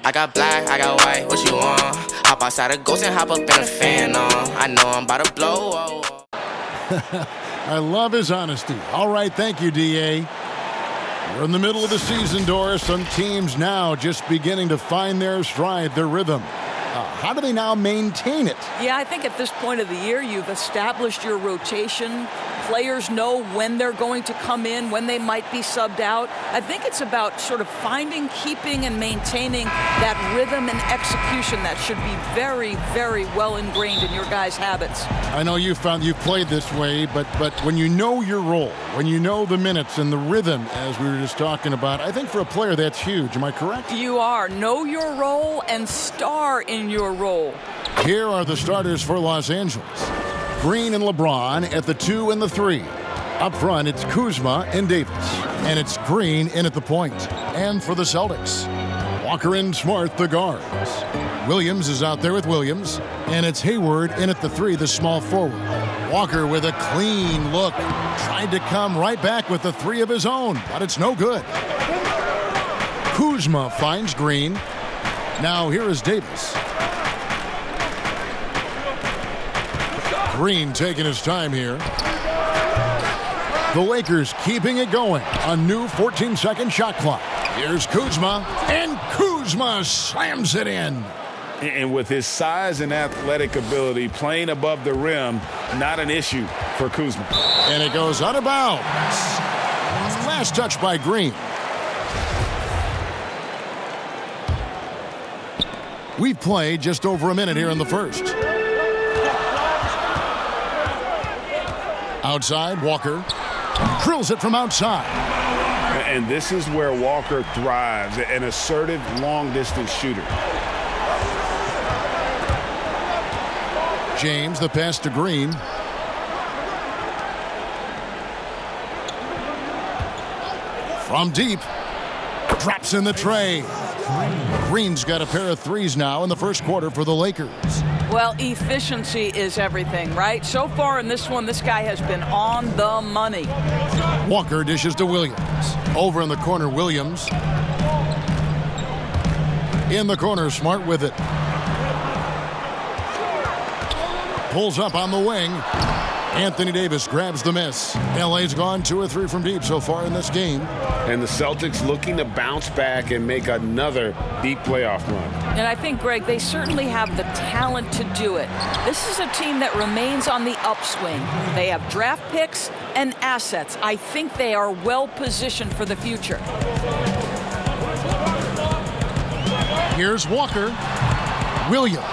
I got black, I got white, what you want? Hop outside a ghost and hop up in a fan on. I know I'm about to blow. I love his honesty. All right, thank you, D.A. We're in the middle of the season, Doris. Some teams now just beginning to find their stride, their rhythm. How do they now maintain it? Yeah, I think at this point of the year, you've established your rotation. Players know when they're going to come in, when they might be subbed out. I think it's about sort of finding, keeping, and maintaining that rhythm and execution that should be very, very well ingrained in your guys' habits. I know you've played this way, but when you know your role, when you know the minutes and the rhythm, as we were just talking about, I think for a player that's huge. Am I correct? You are. Know your role and star in your role. Here are the starters for Los Angeles. Green and LeBron at the 2 and the 3. Up front, it's Kuzma and Davis. And it's Green in at the point. And for the Celtics, Walker and Smart, the guards. Williams is out there with Williams. And it's Hayward in at the 3, the small forward. Walker with a clean look. Tried to come right back with the 3 of his own, but it's no good. Kuzma finds Green. Now here is Davis. Green taking his time here. The Lakers keeping it going. A new 14-second shot clock. Here's Kuzma, and Kuzma slams it in. And with his size and athletic ability, playing above the rim, not an issue for Kuzma. And it goes out of bounds. Last touch by Green. We've played just over a minute here in the first. Outside, Walker drills it from outside. And this is where Walker thrives, an assertive long-distance shooter. James, the pass to Green. From deep, drops in the tray. Green's got a pair of threes now in the first quarter for the Lakers. Well, efficiency is everything, right? So far in this one, this guy has been on the money. Walker dishes to Williams. Over in the corner, Williams. In the corner, Smart with it. Pulls up on the wing. Anthony Davis grabs the miss. LA's gone 2 or 3 from deep so far in this game. And the Celtics looking to bounce back and make another deep playoff run. And I think, Greg, they certainly have the talent to do it. This is a team that remains on the upswing. They have draft picks and assets. I think they are well positioned for the future. Here's Walker. Williams.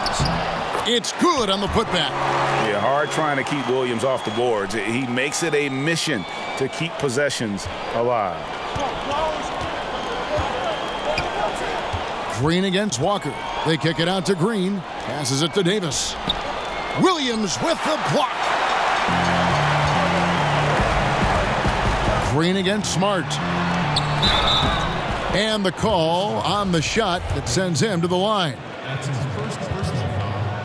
It's good on the putback. Yeah, hard trying to keep Williams off the boards. He makes it a mission to keep possessions alive. Green against Walker. They kick it out to Green. Passes it to Davis. Williams with the block. Green against Smart. And the call on the shot that sends him to the line.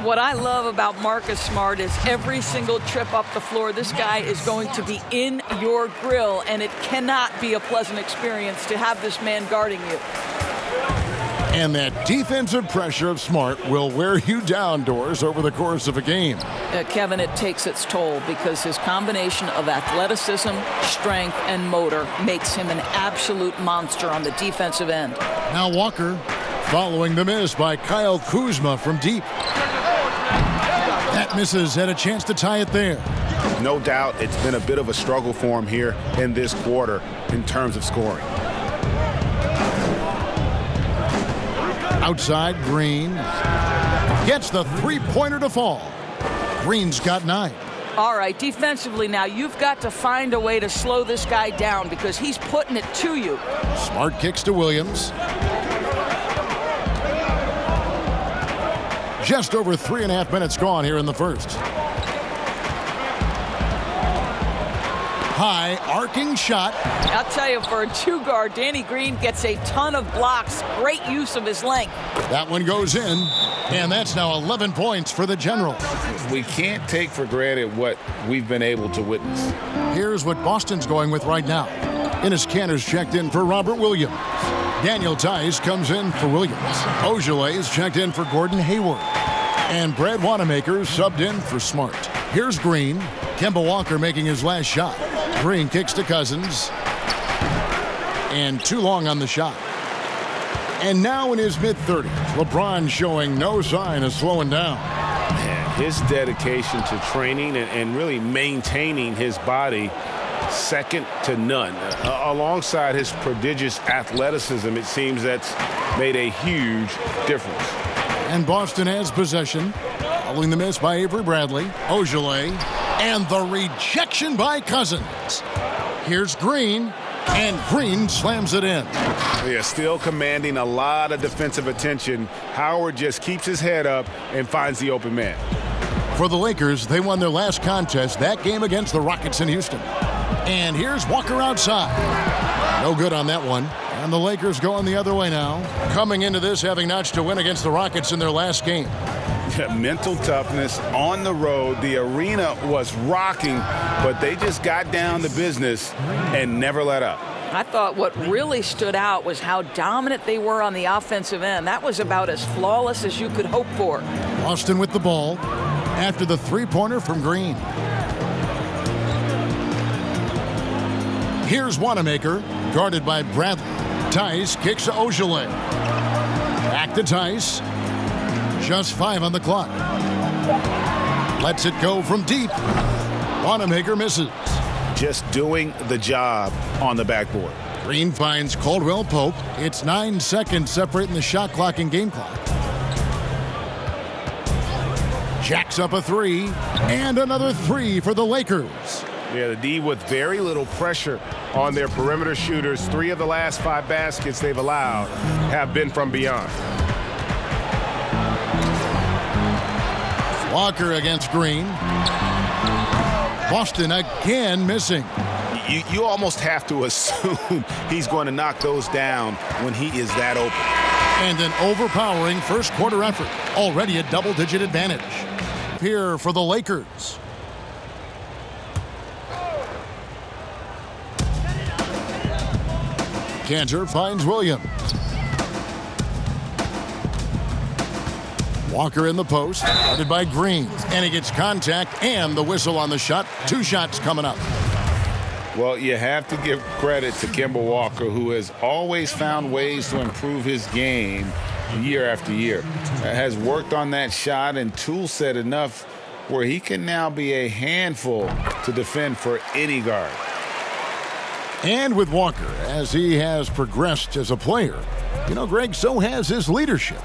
What I love about Marcus Smart is every single trip up the floor, this guy is going to be in your grill, and it cannot be a pleasant experience to have this man guarding you. And that defensive pressure of Smart will wear you down, Doris, over the course of a game. Kevin, it takes its toll because his combination of athleticism, strength, and motor makes him an absolute monster on the defensive end. Now Walker following the miss by Kyle Kuzma from deep. That misses, had a chance to tie it there. No doubt it's been a bit of a struggle for him here in this quarter in terms of scoring. Outside, Green gets the three-pointer to fall. Green's got 9. All right, defensively now, you've got to find a way to slow this guy down because he's putting it to you. Smart kicks to Williams. Just over 3.5 minutes gone here in the first. High arcing shot. I'll tell you, for a 2-guard, Danny Green gets a ton of blocks. Great use of his length. That one goes in, and that's now 11 points for the Generals. We can't take for granted what we've been able to witness. Here's what Boston's going with right now. Enes Kanter's checked in for Robert Williams. Daniel Tice comes in for Williams. Ojale is checked in for Gordon Hayward. And Brad Wanamaker subbed in for Smart. Here's Green. Kemba Walker making his last shot. Green kicks to Cousins. And too long on the shot. And now in his mid-30s, LeBron showing no sign of slowing down. Man, his dedication to training and really maintaining his body, second to none. Alongside his prodigious athleticism, it seems that's made a huge difference. And Boston has possession. Following the miss by Avery Bradley. Ojale. And the rejection by Cousins. Here's Green. And Green slams it in. They are still commanding a lot of defensive attention. Howard just keeps his head up and finds the open man. For the Lakers, they won their last contest, that game against the Rockets in Houston. And here's Walker outside. No good on that one. And the Lakers going the other way now. Coming into this having notched a win against the Rockets in their last game. Mental toughness on the road. The arena was rocking, but they just got down to business and never let up. I thought what really stood out was how dominant they were on the offensive end. That was about as flawless as you could hope for. Boston with the ball after the three-pointer from Green. Here's Wanamaker, guarded by Bradley. Tice kicks to Ojale. Back to Tice. Just 5 on the clock. Lets it go from deep. Wanamaker misses. Just doing the job on the backboard. Green finds Caldwell Pope. It's 9 seconds separating the shot clock and game clock. Jacks up a three. And another three for the Lakers. Yeah, the D with very little pressure on their perimeter shooters. 3 of the last 5 baskets they've allowed have been from beyond. Walker against Green. Boston again missing. You almost have to assume he's going to knock those down when he is that open. And an overpowering first quarter effort. Already a double-digit advantage. Here for the Lakers. Cantor finds Williams. Walker in the post, guarded by Green. And he gets contact and the whistle on the shot. 2 shots coming up. Well, you have to give credit to Kemba Walker, who has always found ways to improve his game year after year. Has worked on that shot and tool set enough where he can now be a handful to defend for any guard. And with Walker, as he has progressed as a player, you know, Greg, so has his leadership.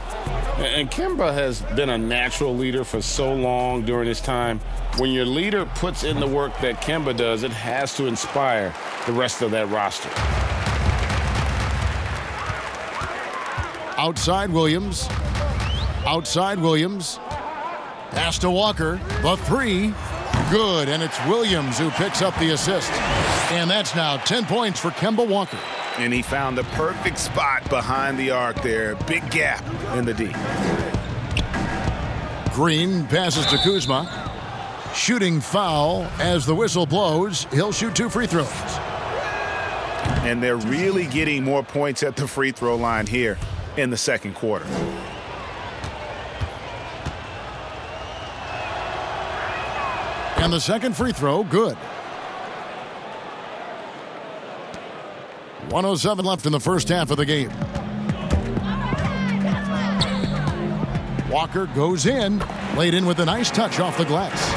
And Kemba has been a natural leader for so long during his time. When your leader puts in the work that Kemba does, it has to inspire the rest of that roster. Outside Williams. Outside Williams. Pass to Walker. The three. Good. And it's Williams who picks up the assist. And that's now 10 points for Kemba Walker. And he found the perfect spot behind the arc there. Big gap in the D. Green passes to Kuzma. Shooting foul as the whistle blows. He'll shoot 2 free throws. And they're really getting more points at the free throw line here in the second quarter. And the second free throw, good. 1:07 left in the first half of the game. Walker goes in, laid in with a nice touch off the glass.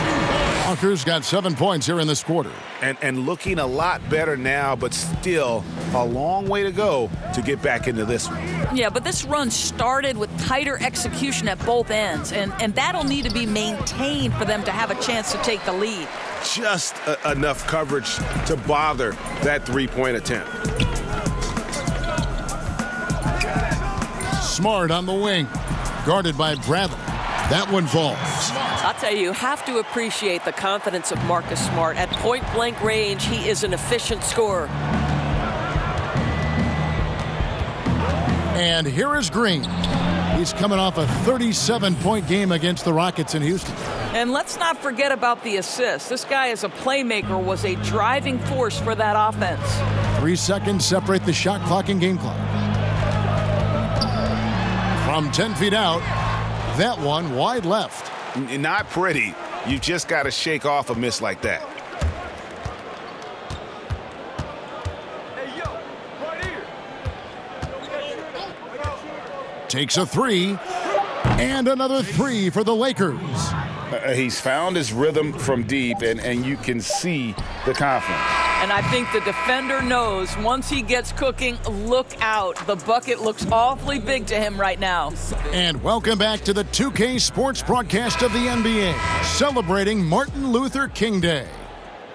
Walker's got 7 points here in this quarter. And looking a lot better now, but still a long way to go to get back into this one. Yeah, but this run started with tighter execution at both ends, and that'll need to be maintained for them to have a chance to take the lead. Just enough coverage to bother that three-point attempt. Smart on the wing, guarded by Bradley. That one falls. I'll tell you have to appreciate the confidence of Marcus Smart. At point-blank range, he is an efficient scorer. And here is Green. He's coming off a 37-point game against the Rockets in Houston. And let's not forget about the assist. This guy as a playmaker was a driving force for that offense. 3 seconds separate the shot clock and game clock. From 10 feet out, that one wide left. Not pretty. You just got to shake off a miss like that. Takes a three, and another three for the Lakers. He's found his rhythm from deep, and you can see the confidence. And I think the defender knows once he gets cooking, look out. The bucket looks awfully big to him right now. And welcome back to the 2K Sports broadcast of the NBA, celebrating Martin Luther King Day.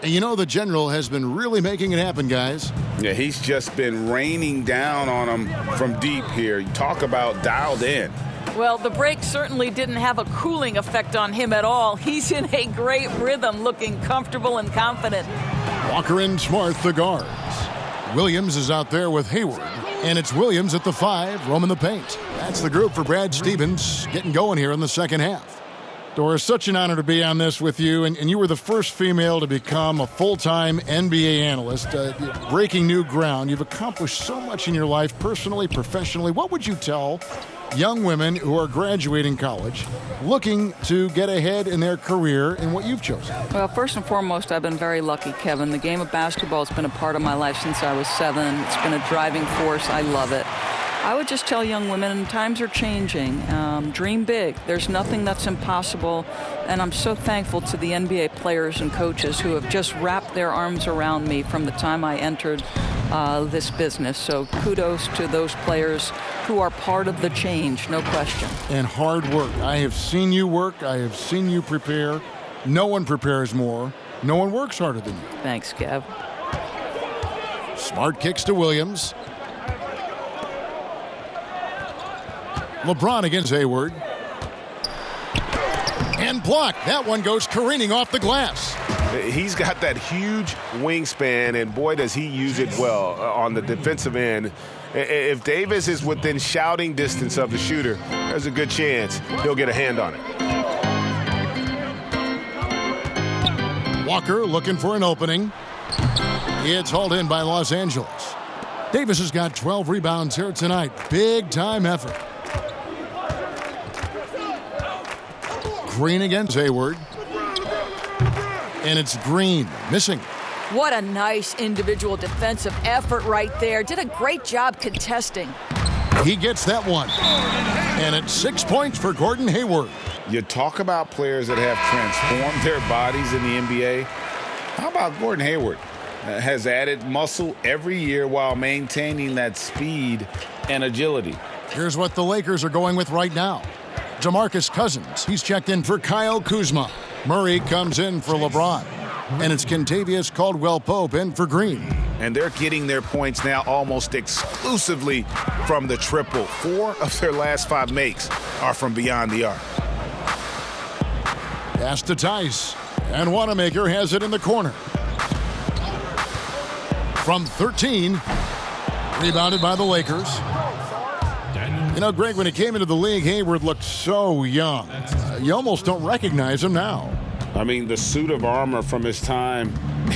And you know the General has been really making it happen, guys. Yeah, he's just been raining down on him from deep here. You talk about dialed in. Well, the break certainly didn't have a cooling effect on him at all. He's in a great rhythm, looking comfortable and confident. Walker and Smart, the guards. Williams is out there with Hayward. And it's Williams at the 5, roaming the paint. That's the group for Brad Stevens getting going here in the second half. Doris, such an honor to be on this with you. And you were the first female to become a full-time NBA analyst, breaking new ground. You've accomplished so much in your life, personally, professionally. What would you tell young women who are graduating college, looking to get ahead in their career in what you've chosen? Well, first and foremost, I've been very lucky, Kevin. The game of basketball has been a part of my life since I was 7. It's been a driving force. I love it. I would just tell young women, times are changing. Dream big. There's nothing that's impossible. And I'm so thankful to the NBA players and coaches who have just wrapped their arms around me from the time I entered this business. So kudos to those players who are part of the change, no question. And hard work. I have seen you work. I have seen you prepare. No one prepares more. No one works harder than you. Thanks, Kev. Smart kicks to Williams. LeBron against Hayward. And blocked. That one goes careening off the glass. He's got that huge wingspan, and boy, does he use it well on the defensive end. If Davis is within shouting distance of the shooter, there's a good chance he'll get a hand on it. Walker looking for an opening. It's hauled in by Los Angeles. Davis has got 12 rebounds here tonight. Big time effort. Green against Hayward. And it's Green missing. What a nice individual defensive effort right there. Did a great job contesting. He gets that one. And it's 6 points for Gordon Hayward. You talk about players that have transformed their bodies in the NBA. How about Gordon Hayward? Has added muscle every year while maintaining that speed and agility. Here's what the Lakers are going with right now. DeMarcus Cousins, he's checked in for Kyle Kuzma. Murray comes in for LeBron. And it's Kentavious Caldwell-Pope in for Green. And they're getting their points now almost exclusively from the triple. 4 of their last 5 makes are from beyond the arc. Pass to Tice. And Wanamaker has it in the corner. From 13, rebounded by the Lakers. You know, Greg, when he came into the league, Hayward looked so young. You almost don't recognize him now. I mean, the suit of armor from his time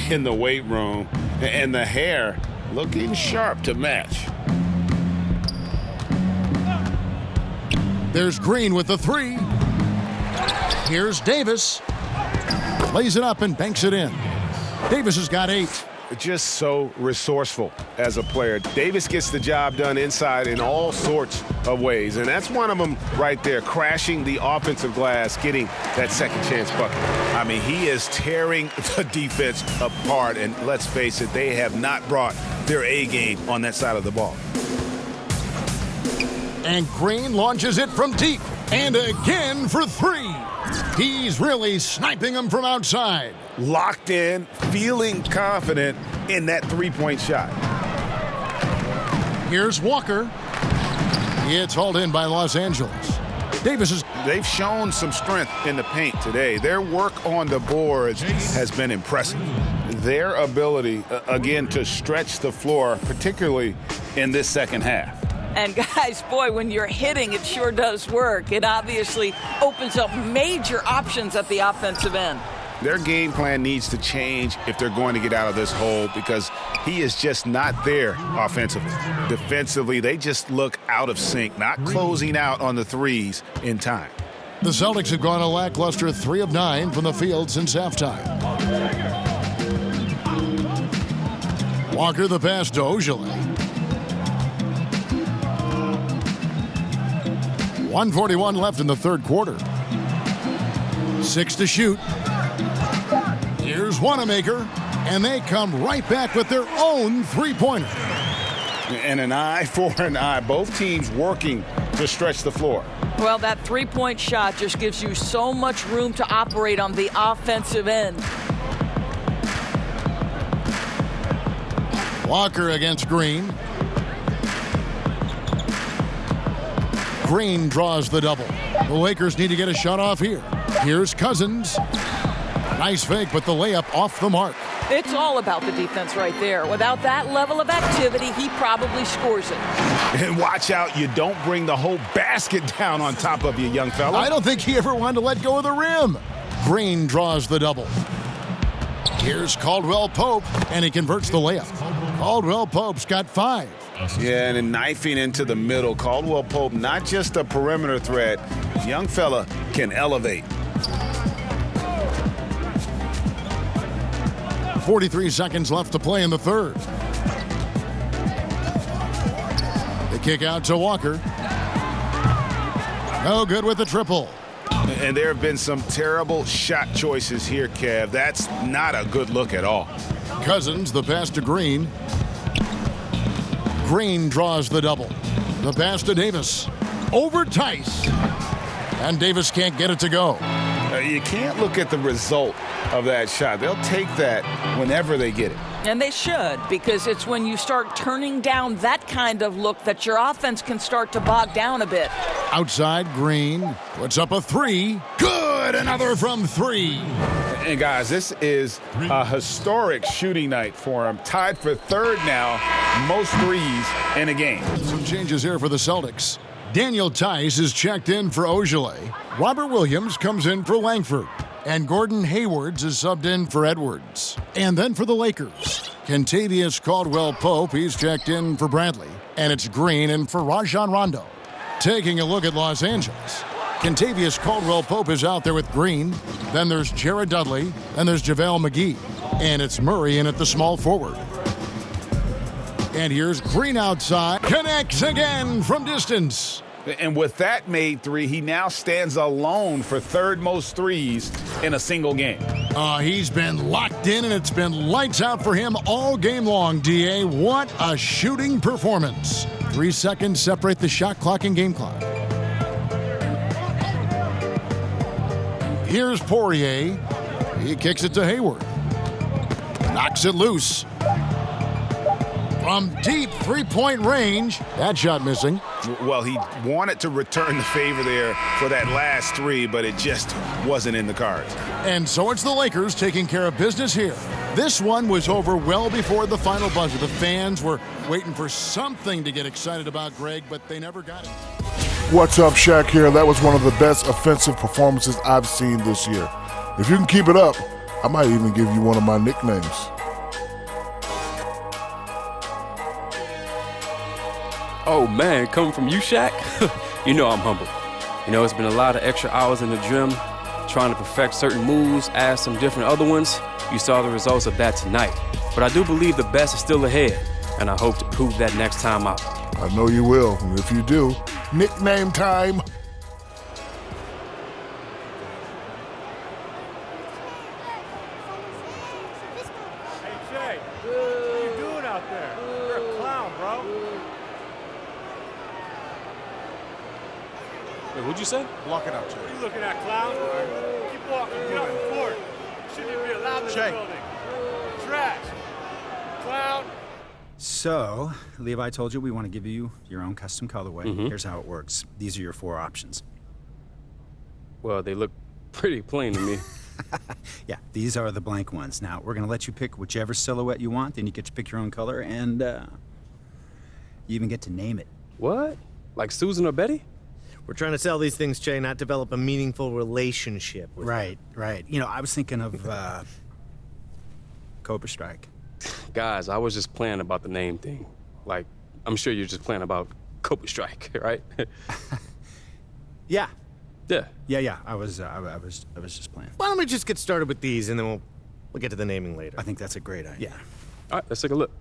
in the weight room and the hair looking sharp to match. There's Green with the 3. Here's Davis. Lays it up and banks it in. Davis has got 8. Just so resourceful as a player. Davis gets the job done inside in all sorts of ways, and that's one of them right there, crashing the offensive glass, getting that second chance bucket. I mean, he is tearing the defense apart, and let's face it, they have not brought their A game on that side of the ball. And Green launches it from deep, and again for 3. He's really sniping them from outside. Locked in, feeling confident in that three-point shot. Here's Walker. It's hauled in by Los Angeles. Davis is... They've shown some strength in the paint today. Their work on the boards has been impressive. Their ability, again, to stretch the floor, particularly in this second half. And guys, boy, when you're hitting, it sure does work. It obviously opens up major options at the offensive end. Their game plan needs to change if they're going to get out of this hole because he is just not there offensively. Defensively, they just look out of sync, not closing out on the threes in time. The Celtics have gone a lackluster 3 of 9 from the field since halftime. Walker the pass to Ojale. 1:41 left in the third quarter. 6 to shoot. Here's Wanamaker, and they come right back with their own three-pointer. And an eye for an eye. Both teams working to stretch the floor. Well, that three-point shot just gives you so much room to operate on the offensive end. Walker against Green. Green draws the double. The Lakers need to get a shot off here. Here's Cousins. Nice fake, but the layup off the mark. It's all about the defense right there. Without that level of activity, he probably scores it. And watch out, you don't bring the whole basket down on top of you, young fella. I don't think he ever wanted to let go of the rim. Green draws the double. Here's Caldwell Pope, and he converts the layup. Caldwell Pope's got 5. Yeah, and then knifing into the middle. Caldwell Pope, not just a perimeter threat. Young fella can elevate. 43 seconds left to play in the third. The kick out to Walker. No good with the triple. And there have been some terrible shot choices here, Kev. That's not a good look at all. Cousins, the pass to Green. Green draws the double. The pass to Davis. Over Tice. And Davis can't get it to go. You can't look at the result of that shot. They'll take that whenever they get it. And they should, because it's when you start turning down that kind of look that your offense can start to bog down a bit. Outside, Green puts up a 3. Good! Another from 3. And guys, this is a historic shooting night for him. Tied for third now, most threes in a game. Some changes here for the Celtics. Daniel Tice is checked in for Ojale. Robert Williams comes in for Langford. And Gordon Haywards is subbed in for Edwards. And then for the Lakers, Kentavious Caldwell-Pope, he's checked in for Bradley. And it's Green in for Rajon Rondo. Taking a look at Los Angeles, Kentavious Caldwell-Pope is out there with Green. Then there's Jared Dudley. Then there's JaVale McGee. And it's Murray in at the small forward. And here's Green outside. Connects again from distance. And with that made 3, he now stands alone for third most threes in a single game. He's been locked in, and it's been lights out for him all game long, D.A. What a shooting performance. 3 seconds separate the shot clock and game clock. Here's Poirier. He kicks it to Hayward. Knocks it loose. From deep three-point range. That shot missing. Well, he wanted to return the favor there for that last 3, but it just wasn't in the cards. And so it's the Lakers taking care of business here. This one was over well before the final buzzer. The fans were waiting for something to get excited about, Greg, but they never got it. What's up, Shaq here. That was one of the best offensive performances I've seen this year. If you can keep it up, I might even give you one of my nicknames. Oh man, coming from you, Shaq? You know I'm humble. You know, it's been a lot of extra hours in the gym, trying to perfect certain moves, add some different other ones. You saw the results of that tonight. But I do believe the best is still ahead, and I hope to prove that next time out. I know you will, and if you do, nickname time. What'd you say? Block it out, Jay. What are you looking at, clown? Keep walking. Get off the court. Shouldn't even be allowed in this building. Trash. Clown. So, Levi told you we want to give you your own custom colorway. Here's how it works. These are your 4 options. Well, they look pretty plain to me. Yeah, these are the blank ones. Now, we're going to let you pick whichever silhouette you want, then you get to pick your own color, and you even get to name it. What? Like Susan or Betty? We're trying to sell these things, Che, not develop a meaningful relationship with Right. You know, I was thinking of Cobra Strike. Guys, I was just playing about the name thing. Like, I'm sure you're just playing about Cobra Strike, right? Yeah. Yeah. I was just playing. Why don't we just get started with these, and then we'll get to the naming later. I think that's a great idea. Yeah. All right, let's take a look.